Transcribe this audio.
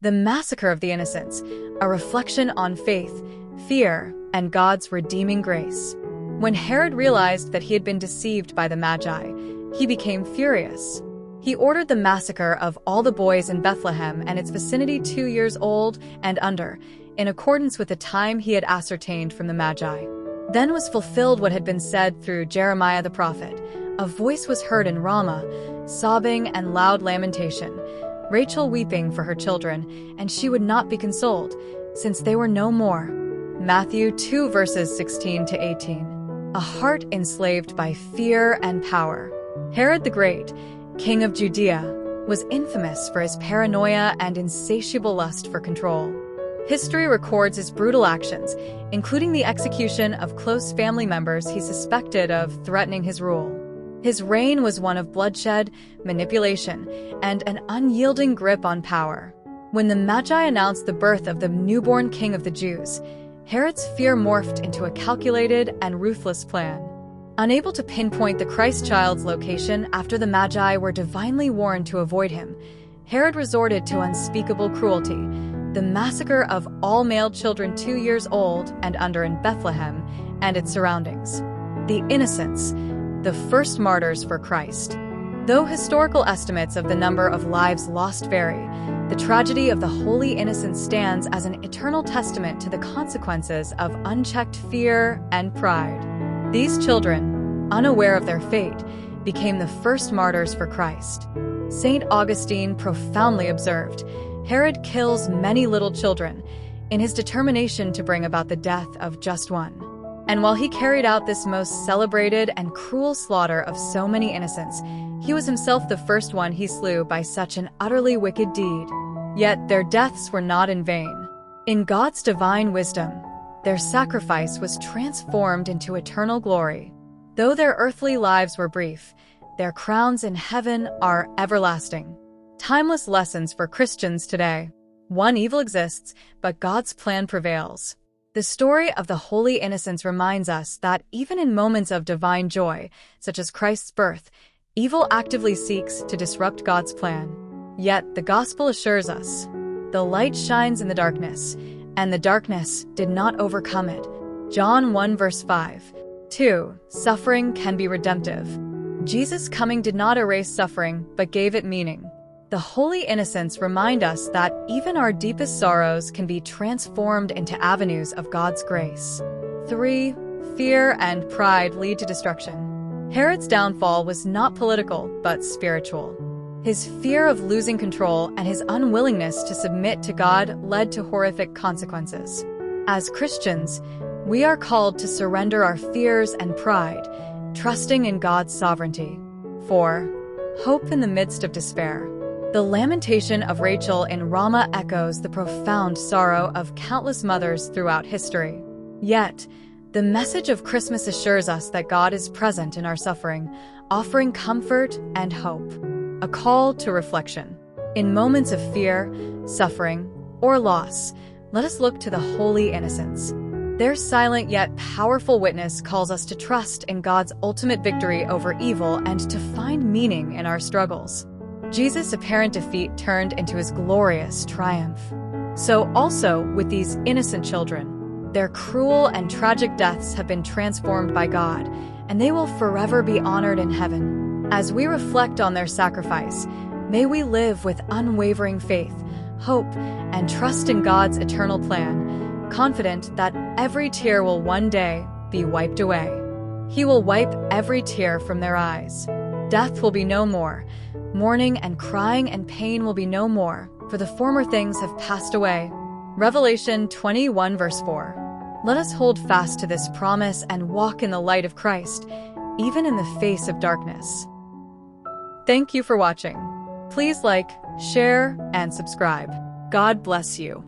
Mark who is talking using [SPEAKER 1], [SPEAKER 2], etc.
[SPEAKER 1] The Massacre of the Innocents, a reflection on faith, fear, and God's redeeming grace. When Herod realized that he had been deceived by the Magi, he became furious. He ordered the massacre of all the boys in Bethlehem and its vicinity 2 years old and under, in accordance with the time he had ascertained from the Magi. Then was fulfilled what had been said through Jeremiah the prophet. A voice was heard in Ramah, sobbing and loud lamentation, Rachel weeping for her children, and she would not be consoled, since they were no more. Matthew 2 verses 16 to 18. A heart enslaved by fear and power. Herod the Great, king of Judea, was infamous for his paranoia and insatiable lust for control. History records his brutal actions, including the execution of close family members he suspected of threatening his rule. His reign was one of bloodshed, manipulation, and an unyielding grip on power. When the Magi announced the birth of the newborn king of the Jews, Herod's fear morphed into a calculated and ruthless plan. Unable to pinpoint the Christ child's location after the Magi were divinely warned to avoid him, Herod resorted to unspeakable cruelty, the massacre of all male children 2 years old and under in Bethlehem and its surroundings. The innocents, the first martyrs for Christ. Though historical estimates of the number of lives lost vary, the tragedy of the holy innocents stands as an eternal testament to the consequences of unchecked fear and pride. These children, unaware of their fate, became the first martyrs for Christ. Saint Augustine profoundly observed, Herod kills many little children in his determination to bring about the death of just one. And while he carried out this most celebrated and cruel slaughter of so many innocents, he was himself the first one he slew by such an utterly wicked deed. Yet their deaths were not in vain. In God's divine wisdom, their sacrifice was transformed into eternal glory. Though their earthly lives were brief, their crowns in heaven are everlasting. Timeless lessons for Christians today. One evil exists, but God's plan prevails. The story of the holy innocents reminds us that even in moments of divine joy, such as Christ's birth, evil actively seeks to disrupt God's plan. Yet the gospel assures us, the light shines in the darkness, and the darkness did not overcome it. John 1 verse 5. 2. Suffering can be redemptive. Jesus' coming did not erase suffering, but gave it meaning. The holy innocents remind us that even our deepest sorrows can be transformed into avenues of God's grace. 3. Fear and pride lead to destruction. Herod's downfall was not political, but spiritual. His fear of losing control and his unwillingness to submit to God led to horrific consequences. As Christians, we are called to surrender our fears and pride, trusting in God's sovereignty. 4. Hope in the midst of despair. The lamentation of Rachel in Ramah echoes the profound sorrow of countless mothers throughout history. Yet, the message of Christmas assures us that God is present in our suffering, offering comfort and hope. A call to reflection. In moments of fear, suffering, or loss, let us look to the holy innocents. Their silent yet powerful witness calls us to trust in God's ultimate victory over evil and to find meaning in our struggles. Jesus' apparent defeat turned into his glorious triumph. So also with these innocent children, their cruel and tragic deaths have been transformed by God, and they will forever be honored in heaven. As we reflect on their sacrifice, may we live with unwavering faith, hope, and trust in God's eternal plan, confident that every tear will one day be wiped away. He will wipe every tear from their eyes. Death will be no more. Mourning and crying and pain will be no more, for the former things have passed away. Revelation 21 verse 4. Let us hold fast to this promise and walk in the light of Christ, even in the face of darkness. Thank you for watching. Please like, share, and subscribe. God bless you.